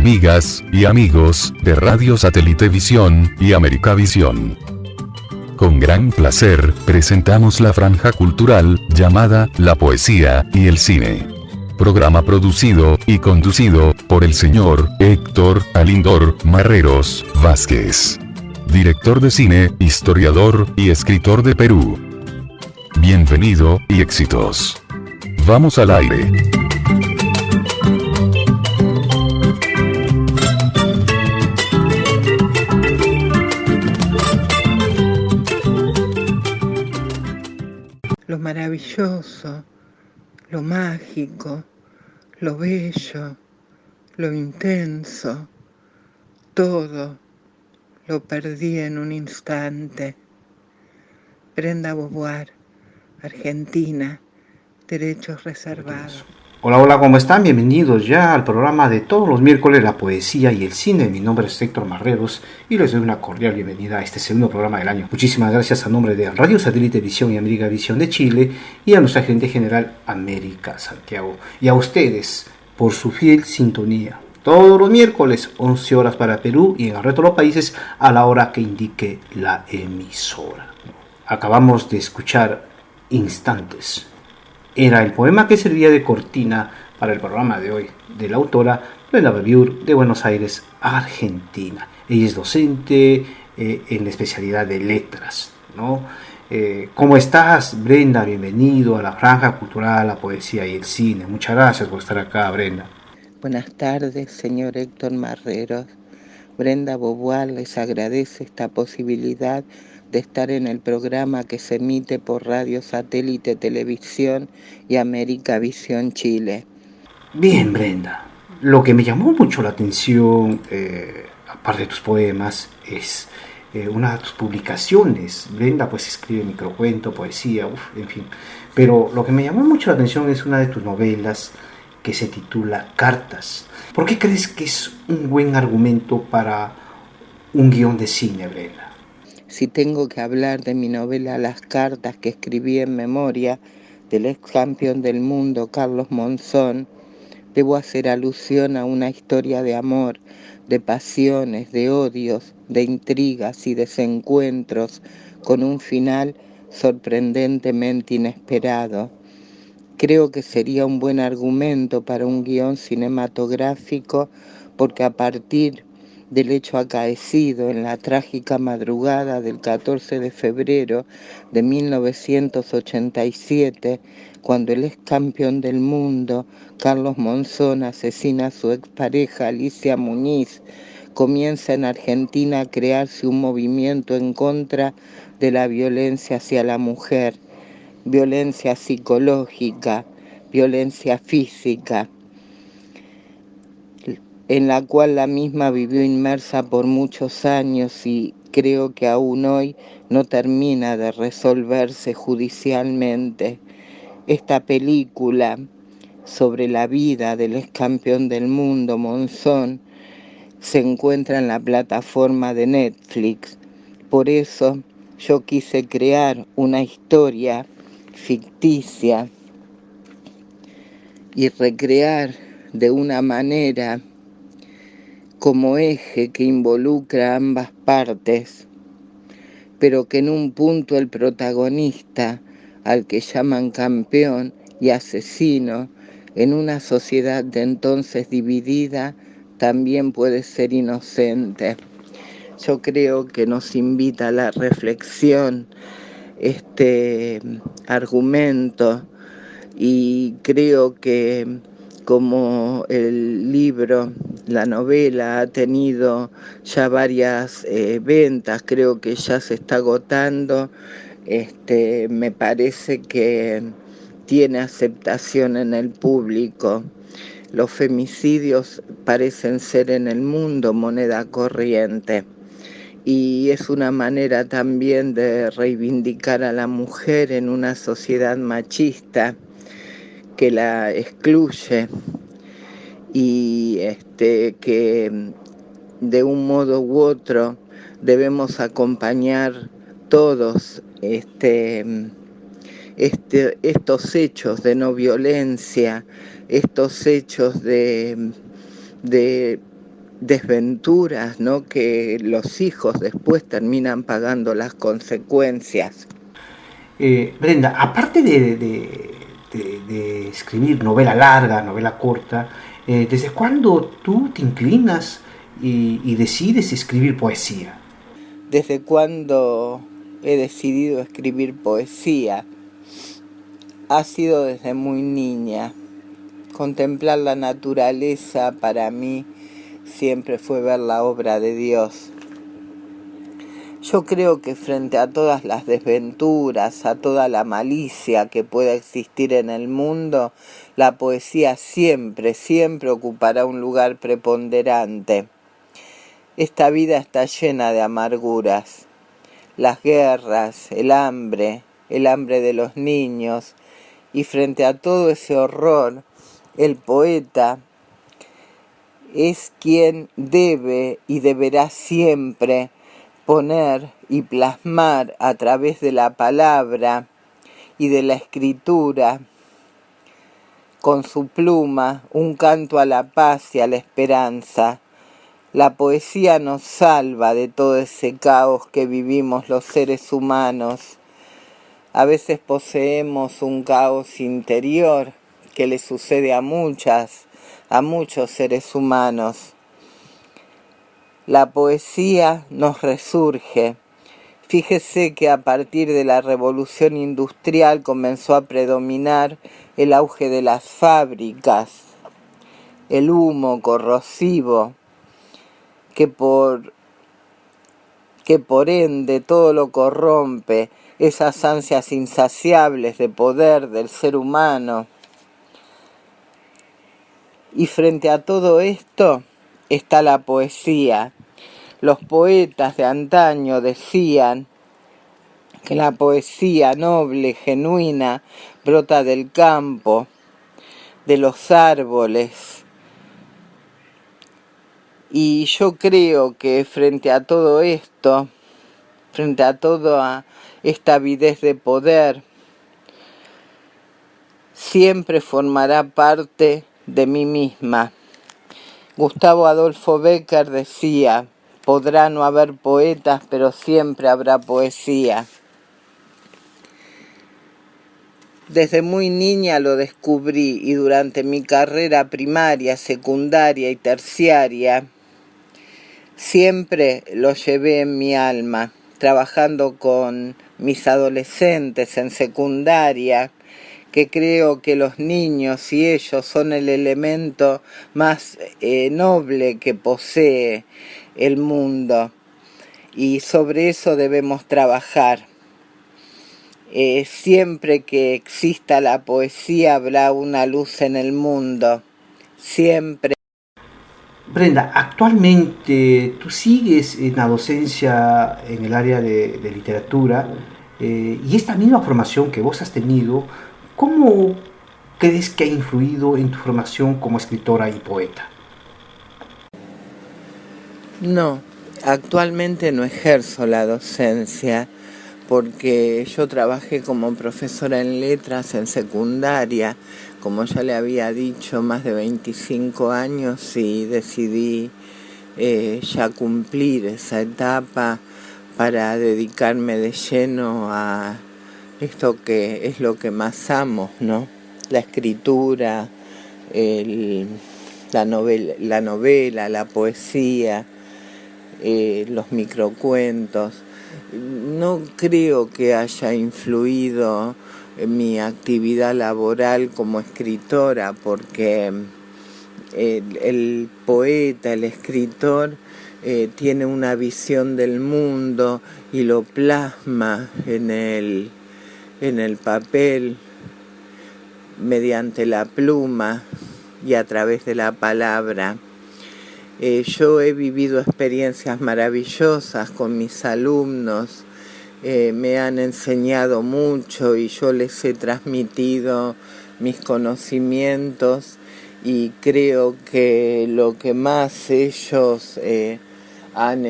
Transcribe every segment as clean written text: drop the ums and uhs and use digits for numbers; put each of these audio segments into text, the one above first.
amigas y amigos de Radio Satélite Visión y América Visión. Con gran placer, presentamos la franja cultural, llamada La Poesía y el Cine. Programa producido y conducido por el señor Héctor Alindor Marreros Vázquez. Director de cine, historiador y escritor de Perú. Bienvenido y éxitos. Vamos al aire. Lo maravilloso, lo mágico, lo bello, lo intenso, todo lo perdí en un instante. Brenda Boboar, Argentina, derechos reservados. Hola, hola, ¿cómo están? Bienvenidos ya al programa de todos los miércoles, La Poesía y el Cine. Mi nombre es Héctor Marreros y les doy una cordial bienvenida a este segundo programa del año. Muchísimas gracias a nombre de Radio Satélite Visión y América Visión de Chile y a nuestra gerente general América Santiago. Y a ustedes por su fiel sintonía. Todos los miércoles, 11 horas para Perú y en el resto de los países a la hora que indique la emisora. Acabamos de escuchar Instantes. Era el poema que servía de cortina para el programa de hoy, de la autora Brenda Boboar de Buenos Aires, Argentina. Ella es docente en la especialidad de letras, ¿no? ¿Cómo estás, Brenda? Bienvenido a la franja cultural, la poesía y el cine. Muchas gracias por estar acá, Brenda. Buenas tardes, señor Héctor Marreros. Brenda Boboar les agradece esta posibilidad de estar en el programa que se emite por Radio Satélite Televisión y América Visión Chile. Bien, Brenda. Lo que me llamó mucho la atención, aparte de tus poemas, es una de tus publicaciones. Brenda pues escribe microcuento, poesía, en fin. Pero lo que me llamó mucho la atención es una de tus novelas que se titula Cartas. ¿Por qué crees que es un buen argumento para un guión de cine, Brenda? Si tengo que hablar de mi novela Las Cartas, que escribí en memoria del ex campeón del mundo Carlos Monzón, debo hacer alusión a una historia de amor, de pasiones, de odios, de intrigas y desencuentros, con un final sorprendentemente inesperado. Creo que sería un buen argumento para un guión cinematográfico, porque a partir del hecho acaecido en la trágica madrugada del 14 de febrero de 1987, cuando el ex campeón del mundo, Carlos Monzón, asesina a su expareja Alicia Muñiz, comienza en Argentina a crearse un movimiento en contra de la violencia hacia la mujer, violencia psicológica, violencia física, en la cual la misma vivió inmersa por muchos años y creo que aún hoy no termina de resolverse judicialmente. Esta película sobre la vida del ex campeón del mundo, Monzón, se encuentra en la plataforma de Netflix. Por eso yo quise crear una historia ficticia y recrear de una manera como eje que involucra a ambas partes, pero que en un punto el protagonista, al que llaman campeón y asesino, en una sociedad de entonces dividida, también puede ser inocente. Yo creo que nos invita a la reflexión este argumento, y creo que como el libro, la novela ha tenido ya varias ventas, creo que ya se está agotando, me parece que tiene aceptación en el público. Los femicidios parecen ser en el mundo moneda corriente. Y es una manera también de reivindicar a la mujer en una sociedad machista que la excluye y que de un modo u otro debemos acompañar todos estos hechos de no violencia, estos hechos de desventuras, ¿no? Que los hijos después terminan pagando las consecuencias. Brenda, aparte de escribir novela larga, novela corta, ¿desde cuándo tú te inclinas y decides escribir poesía? ¿Desde cuándo he decidido escribir poesía? Ha sido desde muy niña. Contemplar la naturaleza para mí siempre fue ver la obra de Dios. Yo creo que frente a todas las desventuras, a toda la malicia que pueda existir en el mundo, la poesía siempre, siempre ocupará un lugar preponderante. Esta vida está llena de amarguras. Las guerras, el hambre de los niños, y frente a todo ese horror, el poeta es quien debe y deberá siempre poner y plasmar a través de la palabra y de la escritura, con su pluma, un canto a la paz y a la esperanza. La poesía nos salva de todo ese caos que vivimos los seres humanos. A veces poseemos un caos interior que le sucede a muchos seres humanos. La poesía nos resurge. Fíjese que a partir de la revolución industrial comenzó a predominar el auge de las fábricas, el humo corrosivo, que por ende todo lo corrompe, esas ansias insaciables de poder del ser humano. Y frente a todo esto está la poesía. Los poetas de antaño decían que la poesía noble, genuina, brota del campo, de los árboles. Y yo creo que frente a todo esto, frente a toda esta avidez de poder, siempre formará parte de mí misma. Gustavo Adolfo Bécquer decía: podrá no haber poetas, pero siempre habrá poesía. Desde muy niña lo descubrí y durante mi carrera primaria, secundaria y terciaria siempre lo llevé en mi alma, trabajando con mis adolescentes en secundaria, que creo que los niños y ellos son el elemento más noble que posee el mundo, y sobre eso debemos trabajar. Siempre que exista la poesía habrá una luz en el mundo, siempre. Brenda, actualmente tú sigues en la docencia en el área de literatura, y esta misma formación que vos has tenido, ¿cómo crees que ha influido en tu formación como escritora y poeta? No, actualmente no ejerzo la docencia porque yo trabajé como profesora en letras en secundaria, como ya le había dicho, más de 25 años, y decidí ya cumplir esa etapa para dedicarme de lleno a esto que es lo que más amo, ¿no? La escritura, la novela, la poesía, los microcuentos. No creo que haya influido en mi actividad laboral como escritora, porque el poeta, el escritor, tiene una visión del mundo y lo plasma en el papel, mediante la pluma y a través de la palabra. Yo he vivido experiencias maravillosas con mis alumnos, me han enseñado mucho y yo les he transmitido mis conocimientos, y creo que lo que más ellos han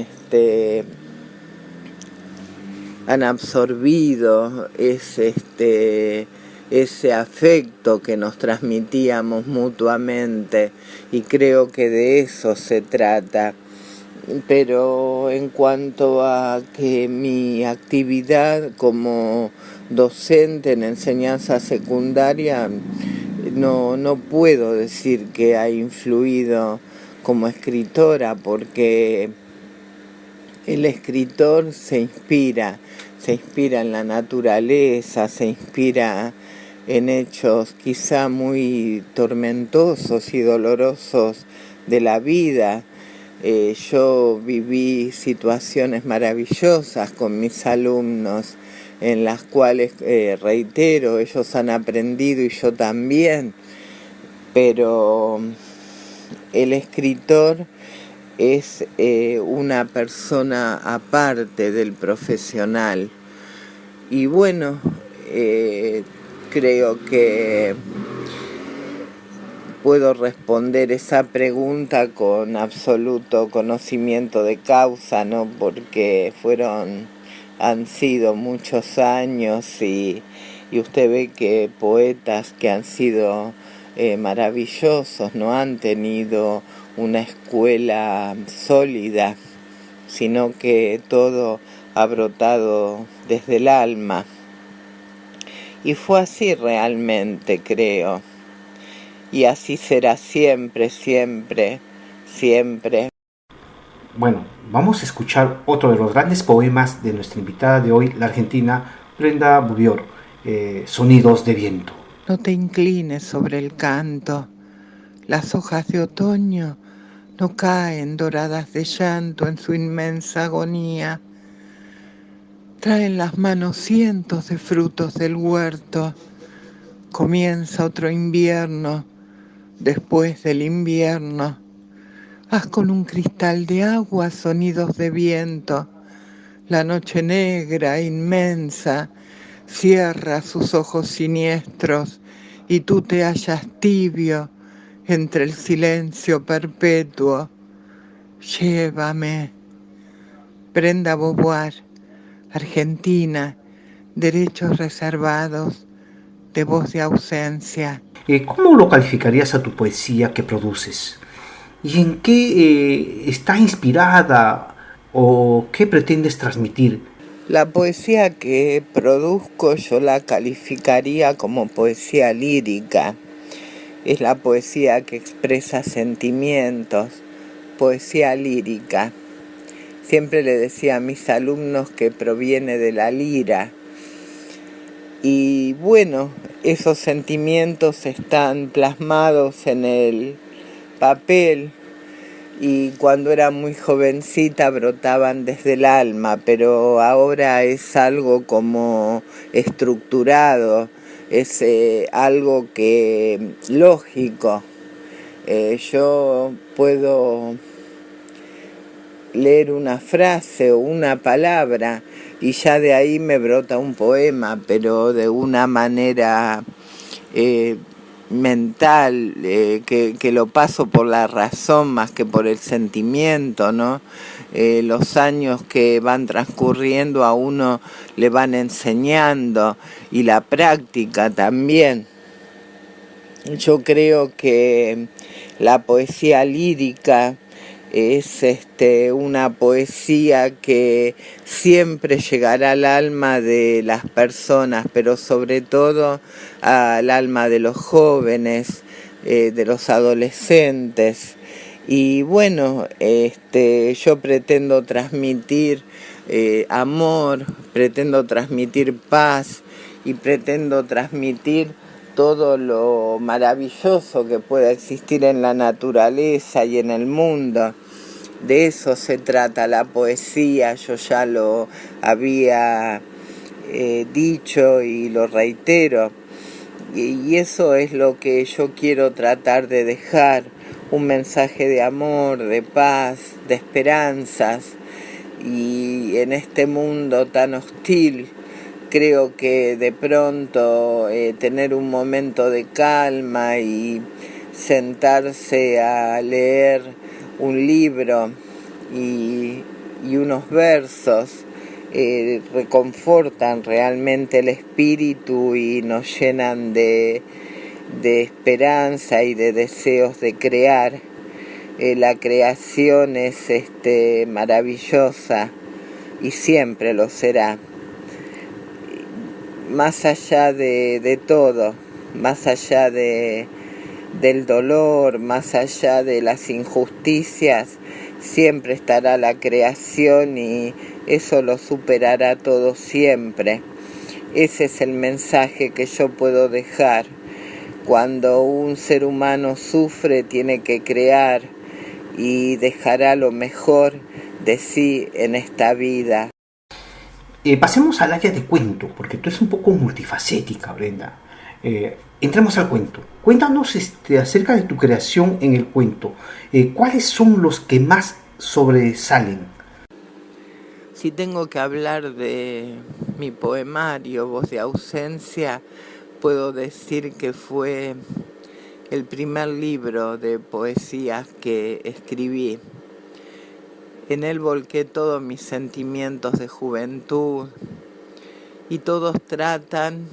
absorbido es ese afecto que nos transmitíamos mutuamente, y creo que de eso se trata. Pero en cuanto a que mi actividad como docente en enseñanza secundaria, no puedo decir que ha influido como escritora, porque el escritor se inspira en la naturaleza, se inspira en hechos quizá muy tormentosos y dolorosos de la vida. Yo viví situaciones maravillosas con mis alumnos, en las cuales, reitero, ellos han aprendido y yo también, pero el escritor es una persona aparte del profesional. Y bueno, creo que puedo responder esa pregunta con absoluto conocimiento de causa, ¿no? Porque han sido muchos años, y usted ve que poetas que han sido maravillosos no han tenido una escuela sólida, sino que todo ha brotado desde el alma. Y fue así realmente, creo. Y así será siempre, siempre, siempre. Bueno, vamos a escuchar otro de los grandes poemas de nuestra invitada de hoy, la argentina Brenda Bouvier, Sonidos de viento. No te inclines sobre el canto, las hojas de otoño no caen doradas de llanto en su inmensa agonía. Traen las manos cientos de frutos del huerto, comienza otro invierno después del invierno. Haz con un cristal de agua sonidos de viento. La noche negra, inmensa, cierra sus ojos siniestros y tú te hallas tibio entre el silencio perpetuo. Llévame. Brenda Bouvier, Argentina, derechos reservados, de voz de ausencia. ¿Cómo lo calificarías a tu poesía que produces? ¿Y en qué está inspirada o qué pretendes transmitir? La poesía que produzco yo la calificaría como poesía lírica. Es la poesía que expresa sentimientos, poesía lírica. Siempre le decía a mis alumnos que proviene de la lira. Y bueno, esos sentimientos están plasmados en el papel, y cuando era muy jovencita brotaban desde el alma, pero ahora es algo como estructurado, es algo que lógico. Yo puedo leer una frase o una palabra y ya de ahí me brota un poema, pero de una manera mental, que lo paso por la razón más que por el sentimiento, ¿no? Los años que van transcurriendo a uno le van enseñando, y la práctica también. Yo creo que la poesía lírica es una poesía que siempre llegará al alma de las personas, pero sobre todo al alma de los jóvenes, de los adolescentes. Y bueno, yo pretendo transmitir amor, pretendo transmitir paz y pretendo transmitir todo lo maravilloso que pueda existir en la naturaleza y en el mundo. De eso se trata la poesía, yo ya lo había dicho y lo reitero. Y eso es lo que yo quiero tratar de dejar, un mensaje de amor, de paz, de esperanzas. Y en este mundo tan hostil, creo que de pronto tener un momento de calma y sentarse a leer un libro y unos versos reconfortan realmente el espíritu y nos llenan de esperanza y de deseos de crear. La creación es maravillosa y siempre lo será. Más allá de todo, más allá del dolor, más allá de las injusticias, siempre estará la creación y eso lo superará todo siempre. Ese es el mensaje que yo puedo dejar. Cuando un ser humano sufre, tiene que crear y dejará lo mejor de sí en esta vida. Pasemos al área de cuento, porque tú eres un poco multifacética, Brenda. Entremos al cuento. Cuéntanos acerca de tu creación en el cuento. ¿Cuáles son los que más sobresalen? Si tengo que hablar de mi poemario, Voz de Ausencia, puedo decir que fue el primer libro de poesías que escribí. En él volqué todos mis sentimientos de juventud y todos tratan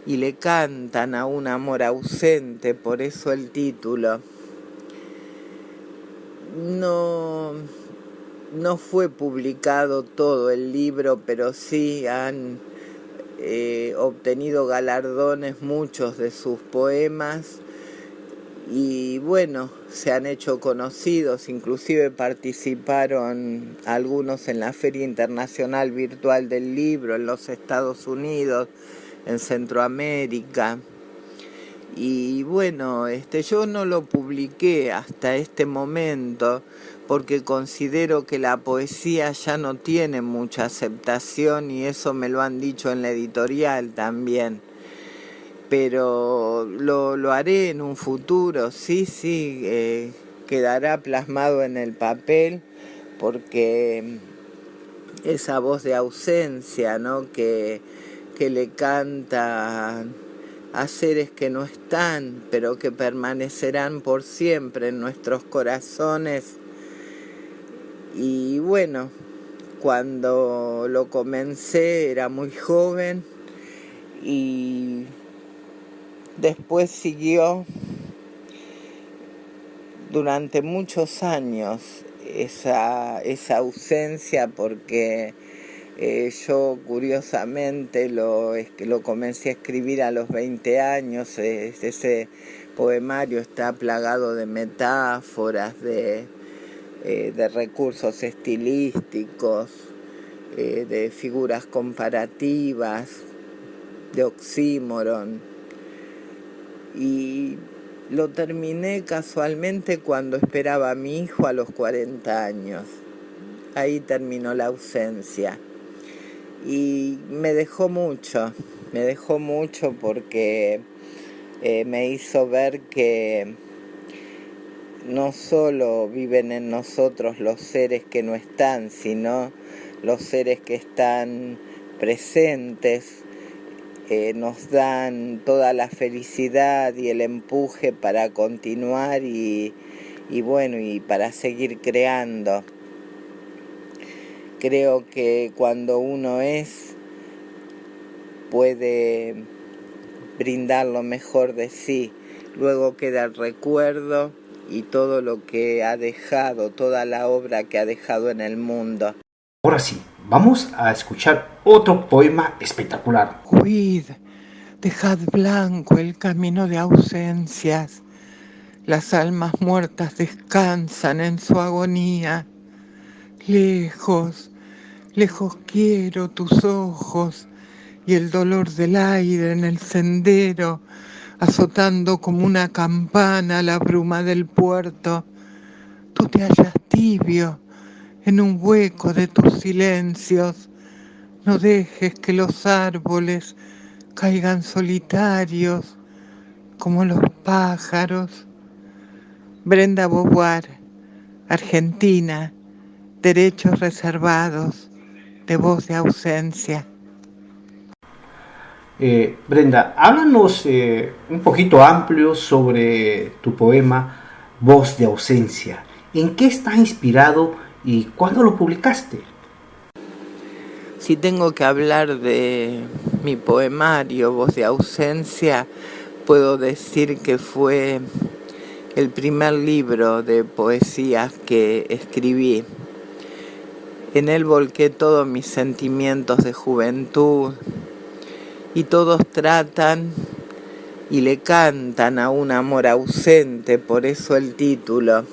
y le cantan a un amor ausente, por eso el título. No fue publicado todo el libro, pero sí han obtenido galardones muchos de sus poemas y bueno, se han hecho conocidos, inclusive participaron algunos en la Feria Internacional Virtual del Libro en los Estados Unidos, en Centroamérica. Y bueno, yo no lo publiqué hasta este momento porque considero que la poesía ya no tiene mucha aceptación y eso me lo han dicho en la editorial también. Pero lo haré en un futuro, sí, quedará plasmado en el papel porque esa voz de ausencia, ¿no? que le canta a seres que no están, pero que permanecerán por siempre en nuestros corazones. Y bueno, cuando lo comencé era muy joven y después siguió durante muchos años esa ausencia porque yo curiosamente lo comencé a escribir a los 20 años. Ese poemario está plagado de metáforas, de recursos estilísticos, de figuras comparativas, de oxímoron. Y lo terminé casualmente cuando esperaba a mi hijo a los 40 años. Ahí terminó la ausencia. Y me dejó mucho porque me hizo ver que no solo viven en nosotros los seres que no están, sino los seres que están presentes, nos dan toda la felicidad y el empuje para continuar y para seguir creando. Creo que cuando uno puede brindar lo mejor de sí, luego queda el recuerdo y todo lo que ha dejado, toda la obra que ha dejado en el mundo. Ahora sí, vamos a escuchar otro poema espectacular. Huid, dejad blanco el camino de ausencias, las almas muertas descansan en su agonía. Lejos, lejos quiero tus ojos y el dolor del aire en el sendero, azotando como una campana la bruma del puerto. Tú te hallas tibio en un hueco de tus silencios. No dejes que los árboles caigan solitarios como los pájaros. Brenda Beauvoir, Argentina, derechos reservados, de Voz de Ausencia. Brenda, háblanos un poquito amplio sobre tu poema Voz de Ausencia. ¿En qué está inspirado y cuándo lo publicaste? Si tengo que hablar de mi poemario, Voz de Ausencia, puedo decir que fue el primer libro de poesías que escribí. En él volqué todos mis sentimientos de juventud y todos tratan y le cantan a un amor ausente, por eso el título.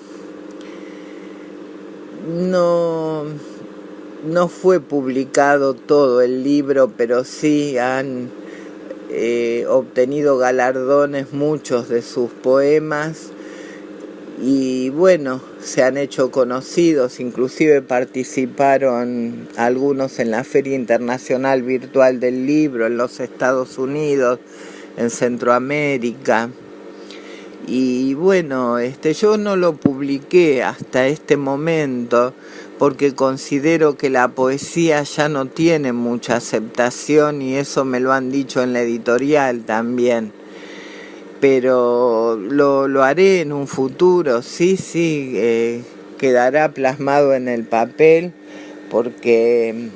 No fue publicado todo el libro, pero sí han obtenido galardones muchos de sus poemas y bueno, se han hecho conocidos, inclusive participaron algunos en la Feria Internacional Virtual del Libro en los Estados Unidos, en Centroamérica. Y bueno, yo no lo publiqué hasta este momento porque considero que la poesía ya no tiene mucha aceptación y eso me lo han dicho en la editorial también. Pero lo haré en un futuro, sí, quedará plasmado en el papel porque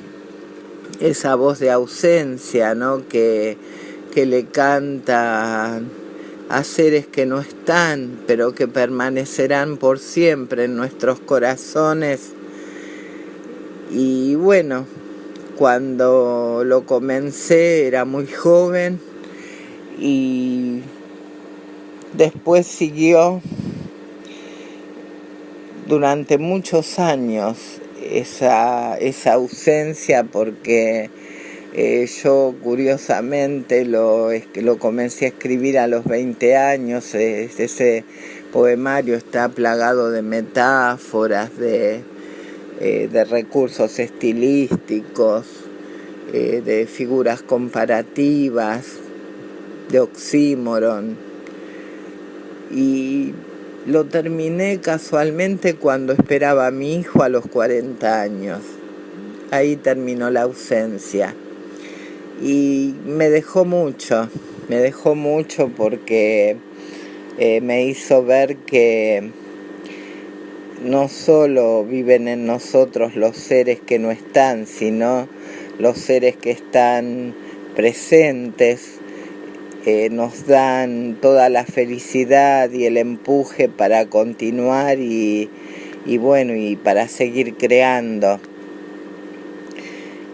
esa voz de ausencia, ¿no? que le canta a seres que no están, pero que permanecerán por siempre en nuestros corazones. Y bueno, cuando lo comencé era muy joven y después siguió durante muchos años esa ausencia porque yo curiosamente lo comencé a escribir a los 20 años. Ese poemario está plagado de metáforas, de recursos estilísticos, de figuras comparativas, de oxímoron. Y lo terminé casualmente cuando esperaba a mi hijo a los 40 años. Ahí terminó la ausencia. Y me dejó mucho porque me hizo ver que no solo viven en nosotros los seres que no están, sino los seres que están presentes, nos dan toda la felicidad y el empuje para continuar y para seguir creando.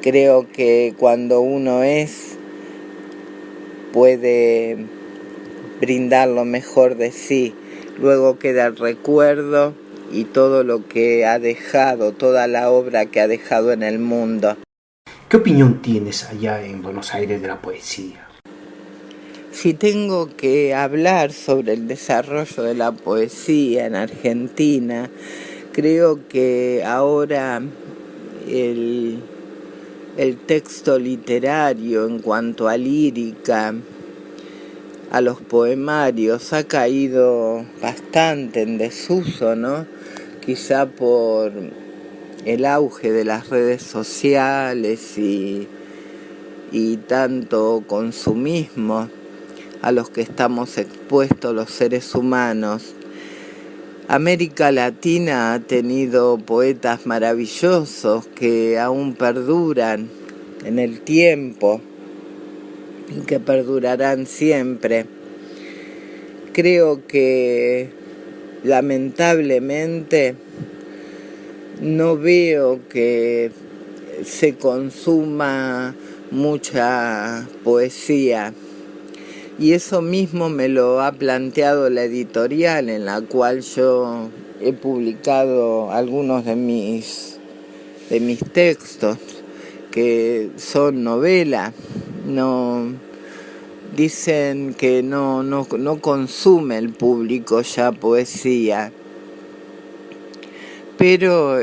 Creo que cuando uno puede brindar lo mejor de sí, luego queda el recuerdo y todo lo que ha dejado, toda la obra que ha dejado en el mundo. ¿Qué opinión tienes allá en Buenos Aires de la poesía? Si tengo que hablar sobre el desarrollo de la poesía en Argentina, creo que ahora el texto literario en cuanto a lírica, a los poemarios, ha caído bastante en desuso, ¿no? Quizá por el auge de las redes sociales y tanto consumismo a los que estamos expuestos los seres humanos. América Latina ha tenido poetas maravillosos que aún perduran en el tiempo y que perdurarán siempre. Creo que lamentablemente no veo que se consuma mucha poesía. Y eso mismo me lo ha planteado la editorial en la cual yo he publicado algunos de mis textos, que son novela. Dicen que no consume el público ya poesía. Pero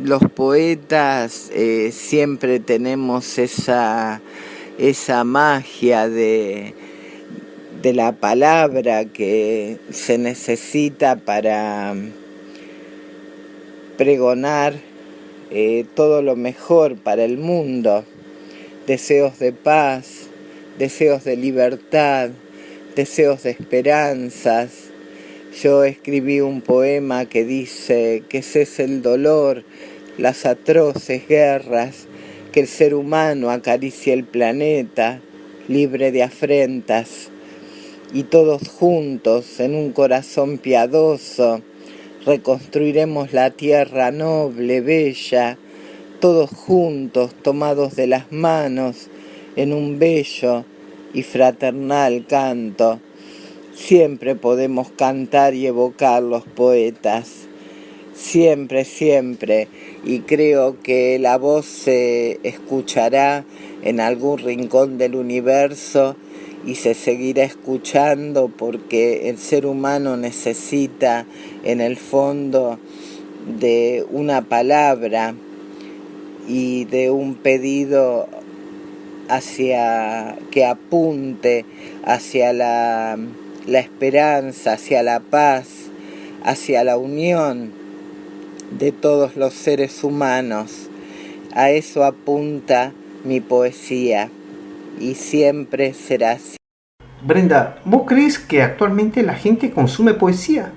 los poetas siempre tenemos esa magia de la palabra que se necesita para pregonar todo lo mejor para el mundo. Deseos de paz, deseos de libertad, deseos de esperanzas. Yo escribí un poema que dice que cese el dolor, las atroces guerras, que el ser humano acaricie el planeta, libre de afrentas, y todos juntos, en un corazón piadoso, reconstruiremos la tierra noble, bella, todos juntos, tomados de las manos, en un bello y fraternal canto. Siempre podemos cantar y evocar los poetas, siempre, siempre, y creo que la voz se escuchará en algún rincón del universo y se seguirá escuchando porque el ser humano necesita en el fondo de una palabra y de un pedido hacia que apunte hacia la esperanza, hacia la paz, hacia la unión de todos los seres humanos. A eso apunta mi poesía y siempre será así. Brenda, ¿vos crees que actualmente la gente consume poesía?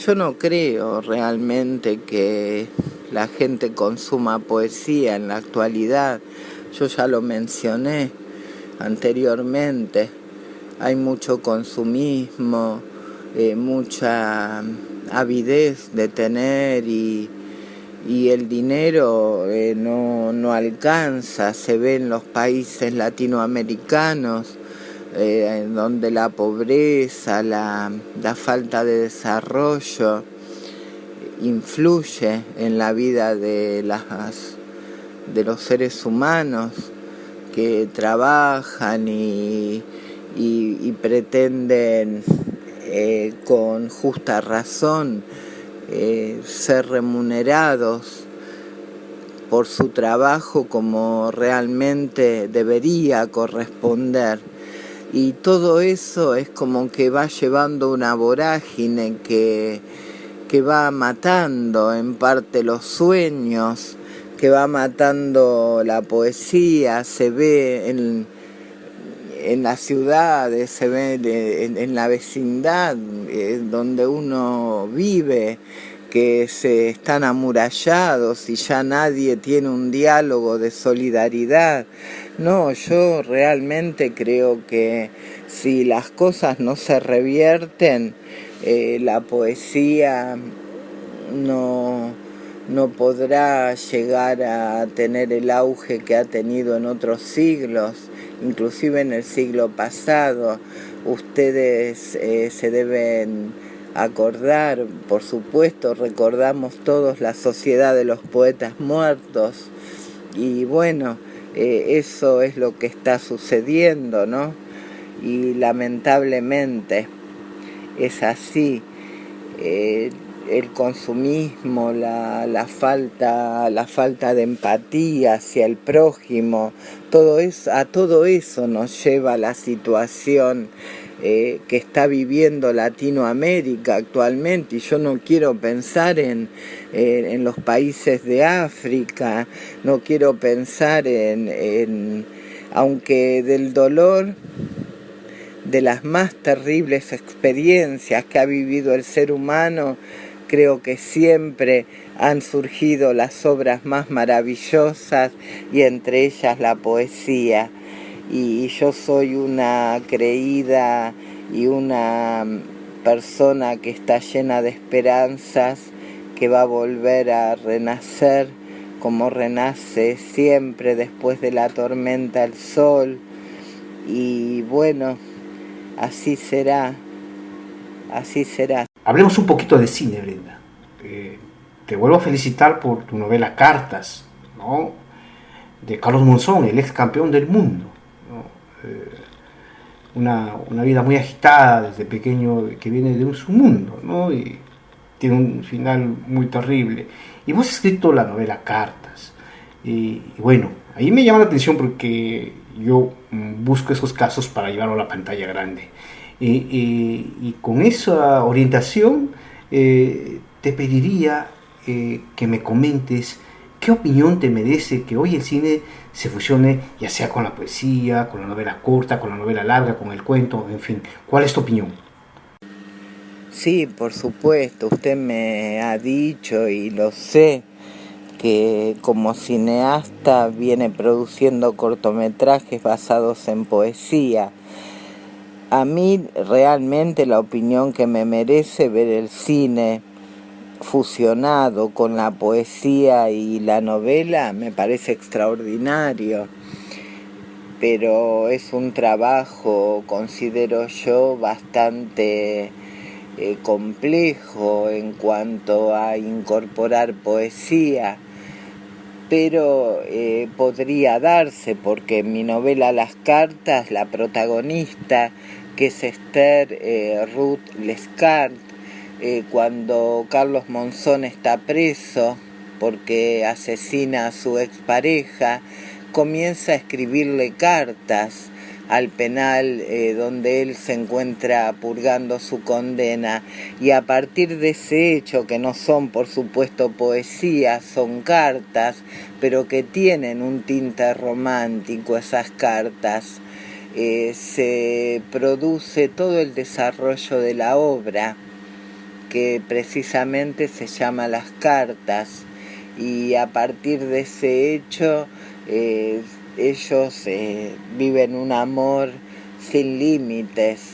Yo no creo realmente que la gente consuma poesía en la actualidad. Yo ya lo mencioné anteriormente. Hay mucho consumismo, mucha avidez de tener y el dinero no alcanza. Se ve en los países latinoamericanos donde la pobreza, la falta de desarrollo influye en la vida de los seres humanos que trabajan y pretenden con justa razón ser remunerados por su trabajo como realmente debería corresponder. Y todo eso es como que va llevando una vorágine que va matando en parte los sueños, que va matando la poesía. Se ve en las ciudades, se ve en la vecindad donde uno vive, que se están amurallados y ya nadie tiene un diálogo de solidaridad. No, yo realmente creo que si las cosas no se revierten, la poesía no podrá llegar a tener el auge que ha tenido en otros siglos, inclusive en el siglo pasado. Ustedes se deben acordar, por supuesto, recordamos todos la Sociedad de los Poetas Muertos, y bueno, eso es lo que está sucediendo, ¿no? Y lamentablemente es así. El consumismo, la falta de empatía hacia el prójimo, a todo eso nos lleva la situación que está viviendo Latinoamérica actualmente. Y yo no quiero pensar en los países de África, no quiero pensar aunque del dolor, de las más terribles experiencias que ha vivido el ser humano, creo que siempre han surgido las obras más maravillosas y entre ellas la poesía. Y yo soy una creída y una persona que está llena de esperanzas, que va a volver a renacer como renace siempre después de la tormenta el sol. Y bueno, así será, así será. Hablemos un poquito de cine, Brenda. Te vuelvo a felicitar por tu novela Cartas, ¿no? De Carlos Monzón, el ex campeón del mundo, ¿no? Una vida muy agitada desde pequeño, que viene de un submundo, ¿no? Y tiene un final muy terrible. Y vos has escrito la novela Cartas. Y bueno, ahí me llama la atención porque yo busco esos casos para llevarlo a la pantalla grande. Y con esa orientación te pediría que me comentes qué opinión te merece que hoy el cine se fusione, ya sea con la poesía, con la novela corta, con la novela larga, con el cuento, en fin. ¿Cuál es tu opinión? Sí, por supuesto, usted me ha dicho y lo sé, que como cineasta viene produciendo cortometrajes basados en poesía. A mí realmente la opinión que me merece ver el cine fusionado con la poesía y la novela me parece extraordinario, pero es un trabajo, considero yo, bastante complejo en cuanto a incorporar poesía, pero podría darse, porque en mi novela Las Cartas, la protagonista, que es Esther Ruth Lescart, cuando Carlos Monzón está preso porque asesina a su expareja, comienza a escribirle cartas al penal donde él se encuentra purgando su condena, y a partir de ese hecho, que no son por supuesto poesías, son cartas, pero que tienen un tinte romántico esas cartas, se produce todo el desarrollo de la obra, que precisamente se llama Las Cartas, y a partir de ese hecho ellos viven un amor sin límites,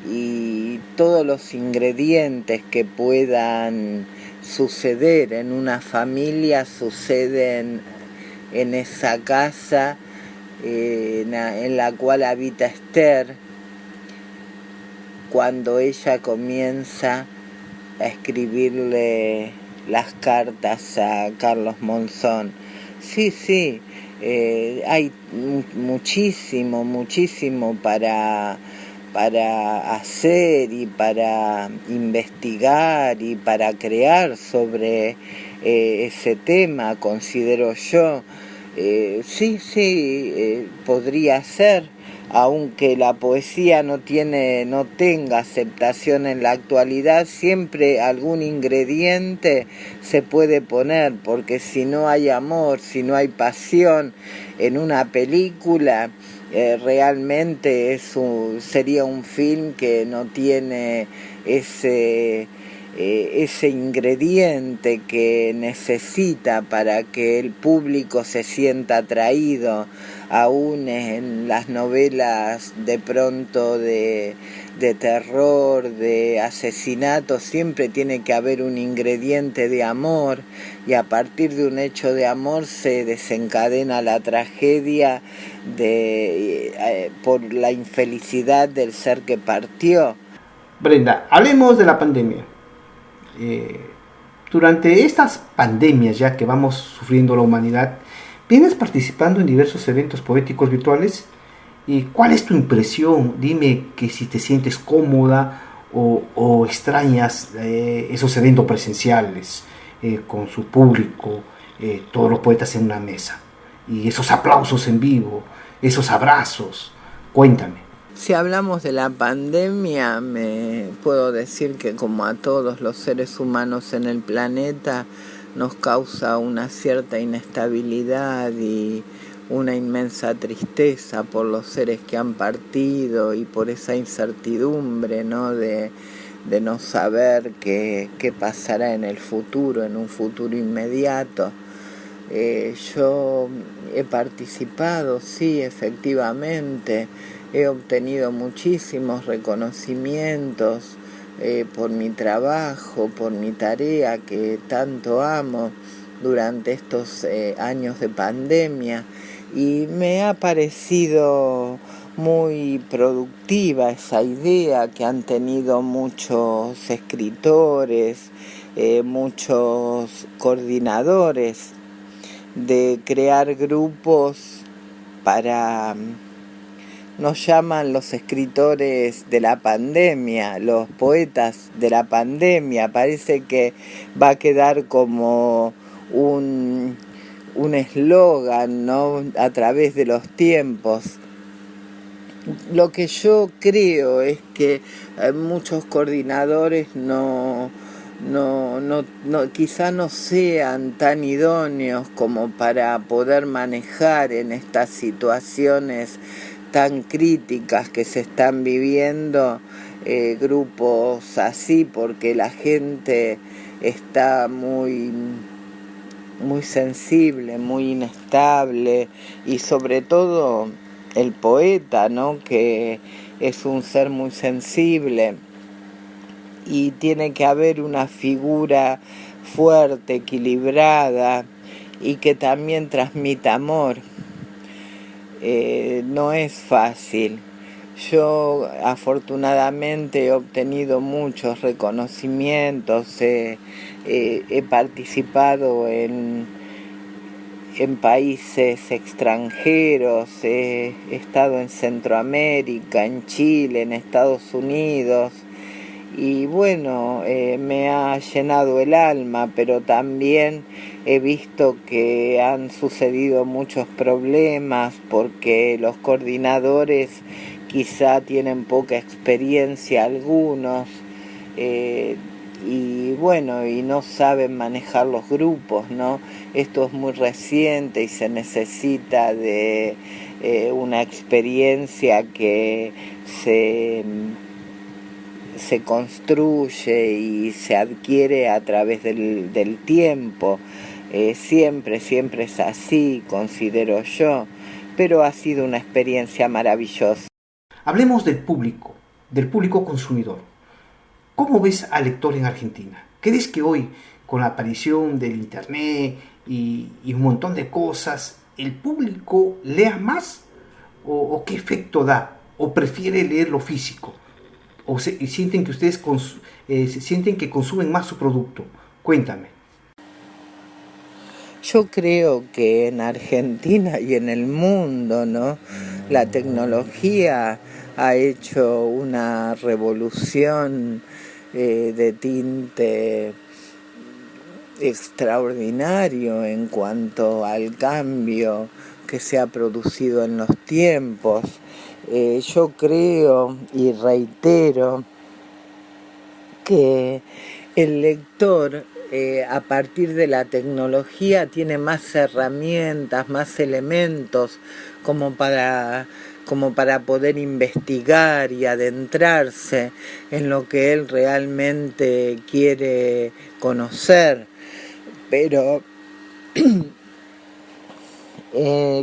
y todos los ingredientes que puedan suceder en una familia suceden en esa casa en la cual habita Esther, cuando ella comienza a escribirle las cartas a Carlos Monzón. Sí, hay muchísimo para hacer y para investigar y para crear sobre ese tema, considero yo. Podría ser, aunque la poesía no tenga aceptación en la actualidad, siempre algún ingrediente se puede poner, porque si no hay amor, si no hay pasión en una película, realmente sería un film que no tiene ese ingrediente que necesita para que el público se sienta atraído. Aún en las novelas de pronto de terror, de asesinato, siempre tiene que haber un ingrediente de amor, y a partir de un hecho de amor se desencadena la tragedia por la infelicidad del ser que partió. Brenda, hablemos de la pandemia. Durante estas pandemias ya que vamos sufriendo la humanidad, vienes participando en diversos eventos poéticos virtuales. ¿Y cuál es tu impresión? Dime que si te sientes cómoda o extrañas esos eventos presenciales con su público, todos los poetas en una mesa, y esos aplausos en vivo, esos abrazos. Cuéntame. Si hablamos de la pandemia, me puedo decir que, como a todos los seres humanos en el planeta, nos causa una cierta inestabilidad y una inmensa tristeza por los seres que han partido, y por esa incertidumbre, ¿no?, de no saber qué pasará en el futuro, en un futuro inmediato. Yo he participado, sí, efectivamente. He obtenido muchísimos reconocimientos por mi trabajo, por mi tarea que tanto amo durante estos años de pandemia, y me ha parecido muy productiva esa idea que han tenido muchos escritores, muchos coordinadores, de crear grupos para... Nos llaman los escritores de la pandemia, los poetas de la pandemia. Parece que va a quedar como un eslogan, ¿no?, a través de los tiempos. Lo que yo creo es que muchos coordinadores quizá no sean tan idóneos como para poder manejar en estas situaciones tan críticas que se están viviendo grupos así, porque la gente está muy muy sensible, muy inestable, y sobre todo el poeta, ¿no? Que es un ser muy sensible, y tiene que haber una figura fuerte, equilibrada, y que también transmita amor. No es fácil. Yo afortunadamente he obtenido muchos reconocimientos, he participado en países extranjeros, he estado en Centroamérica, en Chile, en Estados Unidos, y bueno, me ha llenado el alma, pero también he visto que han sucedido muchos problemas porque los coordinadores quizá tienen poca experiencia algunos, y bueno, y no saben manejar los grupos, ¿no? Esto es muy reciente y se necesita de una experiencia que se construye y se adquiere a través del tiempo. Siempre es así, considero yo, pero ha sido una experiencia maravillosa. Hablemos del público consumidor. ¿Cómo ves al lector en Argentina? ¿Crees que hoy, con la aparición del internet y un montón de cosas, el público lea más? ¿O qué efecto da? ¿O prefiere leer lo físico? ¿O sienten que ustedes sienten que consumen más su producto? Cuéntame. Yo creo que en Argentina y en el mundo, ¿no? La tecnología ha hecho una revolución de tinte extraordinario en cuanto al cambio que se ha producido en los tiempos. Yo creo y reitero que el lector a partir de la tecnología tiene más herramientas, más elementos como para poder investigar y adentrarse en lo que él realmente quiere conocer. Pero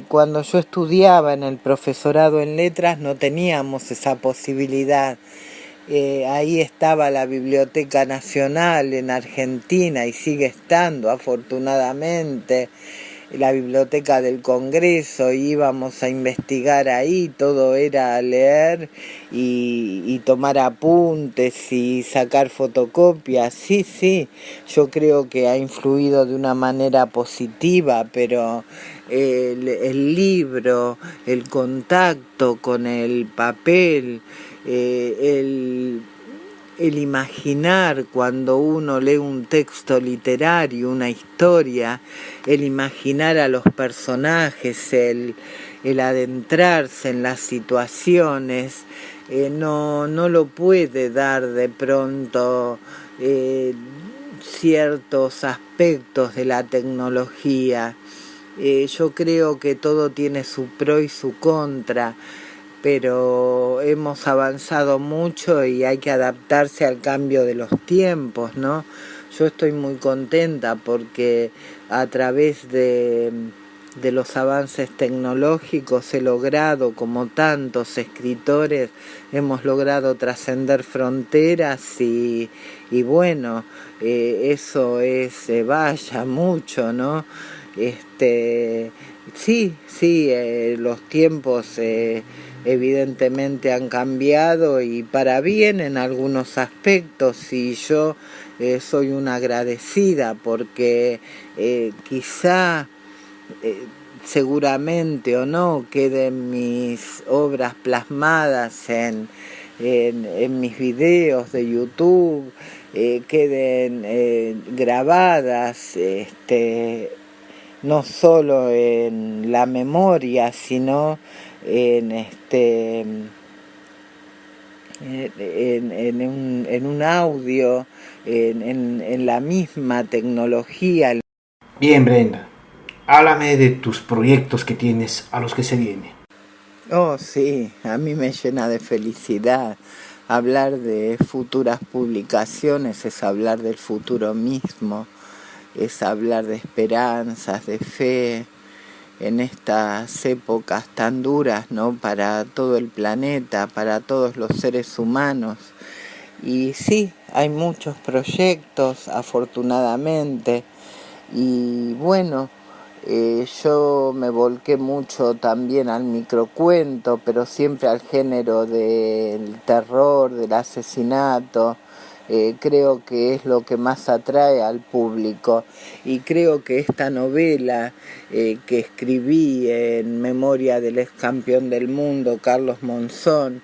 cuando yo estudiaba en el profesorado en letras no teníamos esa posibilidad. Ahí estaba la Biblioteca Nacional en Argentina y sigue estando, afortunadamente, la Biblioteca del Congreso, íbamos a investigar ahí, todo era leer y tomar apuntes y sacar fotocopias. Sí, yo creo que ha influido de una manera positiva, pero el libro, el contacto con el papel, el imaginar cuando uno lee un texto literario, una historia, el imaginar a los personajes, el adentrarse en las situaciones, no lo puede dar de pronto ciertos aspectos de la tecnología. Yo creo que todo tiene su pro y su contra, pero hemos avanzado mucho y hay que adaptarse al cambio de los tiempos, ¿no? Yo estoy muy contenta porque a través de los avances tecnológicos he logrado, como tantos escritores, hemos logrado trascender fronteras y bueno, eso vaya mucho, ¿no? Sí, los tiempos evidentemente han cambiado y para bien en algunos aspectos, y yo soy una agradecida porque quizá seguramente o no queden mis obras plasmadas en mis videos de YouTube, queden grabadas no solo en la memoria, sino en un audio, en la misma tecnología. Bien, Brenda, háblame de tus proyectos que tienes, a los que se viene. Oh, sí, a mí me llena de felicidad. Hablar de futuras publicaciones es hablar del futuro mismo. es hablar de esperanzas, de fe, en estas épocas tan duras, ¿no? Para todo el planeta, para todos los seres humanos. Y sí, hay muchos proyectos, afortunadamente, y bueno, yo me volqué mucho también al microcuento, pero siempre al género del terror, del asesinato. Creo que es lo que más atrae al público, y creo que esta novela que escribí en memoria del ex campeón del mundo, Carlos Monzón,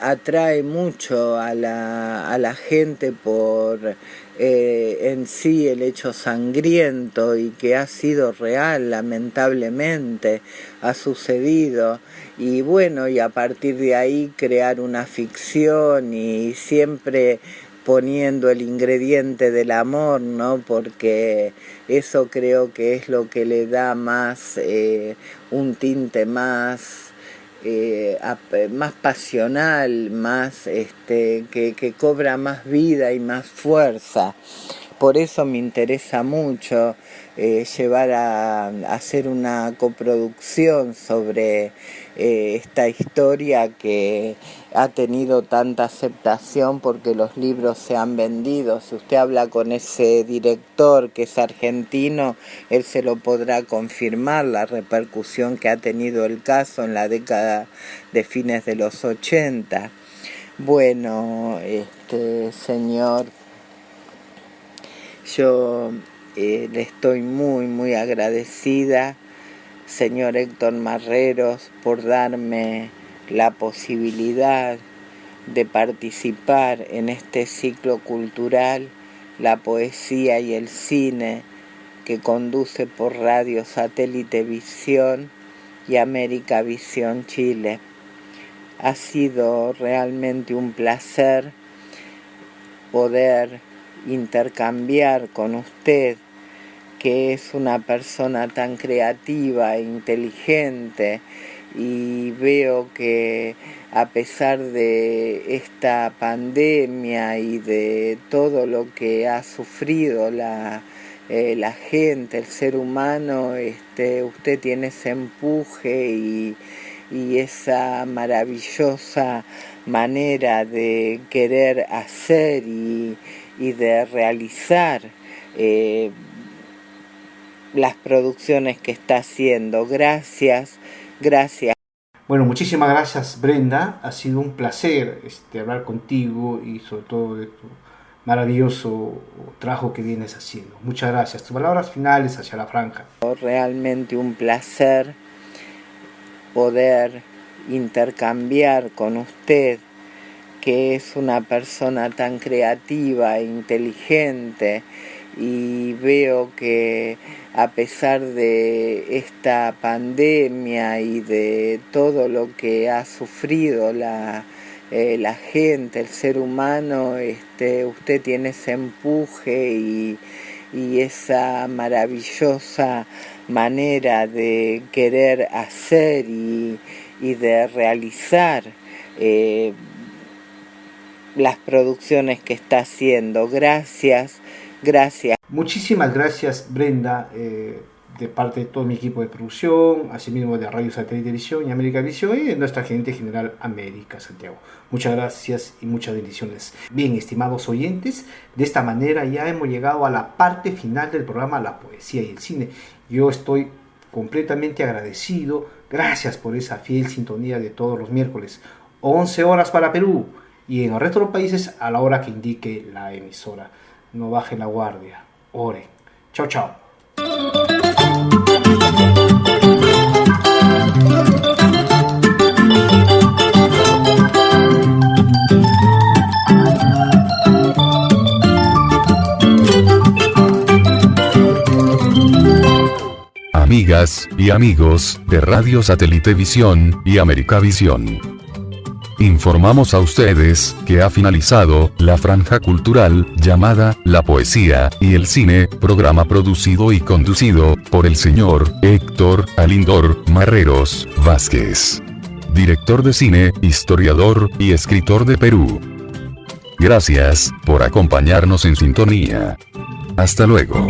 atrae mucho a la gente por en sí el hecho sangriento, y que ha sido real, lamentablemente ha sucedido, y bueno, y a partir de ahí crear una ficción, y siempre poniendo el ingrediente del amor, ¿no? Porque eso creo que es lo que le da más un tinte más más pasional, más que cobra más vida y más fuerza. Por eso me interesa mucho llevar a hacer una coproducción sobre esta historia que ha tenido tanta aceptación, porque los libros se han vendido. Si usted habla con ese director que es argentino, él se lo podrá confirmar, la repercusión que ha tenido el caso en la década de fines de los 80. Bueno, señor, yo le estoy muy, muy agradecida, señor Héctor Marreros, por darme la posibilidad de participar en este ciclo cultural, la poesía y el cine, que conduce por Radio Satélite Visión y América Visión Chile. Ha sido realmente un placer poder intercambiar con usted, que es una persona tan creativa e inteligente, y veo que a pesar de esta pandemia y de todo lo que ha sufrido la gente, el ser humano, usted tiene ese empuje y esa maravillosa manera de querer hacer y de realizar las producciones que está haciendo. Gracias. Bueno, muchísimas gracias, Brenda. Ha sido un placer hablar contigo, y sobre todo de tu maravilloso trabajo que vienes haciendo. Muchas gracias. Tus palabras finales hacia la franja. Realmente un placer poder intercambiar con usted, que es una persona tan creativa e inteligente, y veo que a pesar de esta pandemia y de todo lo que ha sufrido la gente, el ser humano, usted tiene ese empuje y esa maravillosa manera de querer hacer y de realizar las producciones que está haciendo. Gracias. Muchísimas gracias, Brenda, de parte de todo mi equipo de producción, asimismo de Radio Satélite Visión y América Visión, y de nuestra gerente general América Santiago. Muchas gracias y muchas bendiciones. Bien, estimados oyentes, de esta manera ya hemos llegado a la parte final del programa La Poesía y el Cine. Yo estoy completamente agradecido. Gracias por esa fiel sintonía de todos los miércoles, 11 horas para Perú, y en el resto de los países a la hora que indique la emisora. No baje la guardia, ore. Chao, chao. Amigas y amigos de Radio Satélite Visión y América Visión, informamos a ustedes que ha finalizado la franja cultural llamada La Poesía y el Cine, programa producido y conducido por el señor Héctor Alindor Marreros Vázquez, director de cine, historiador y escritor de Perú. Gracias por acompañarnos en sintonía. Hasta luego.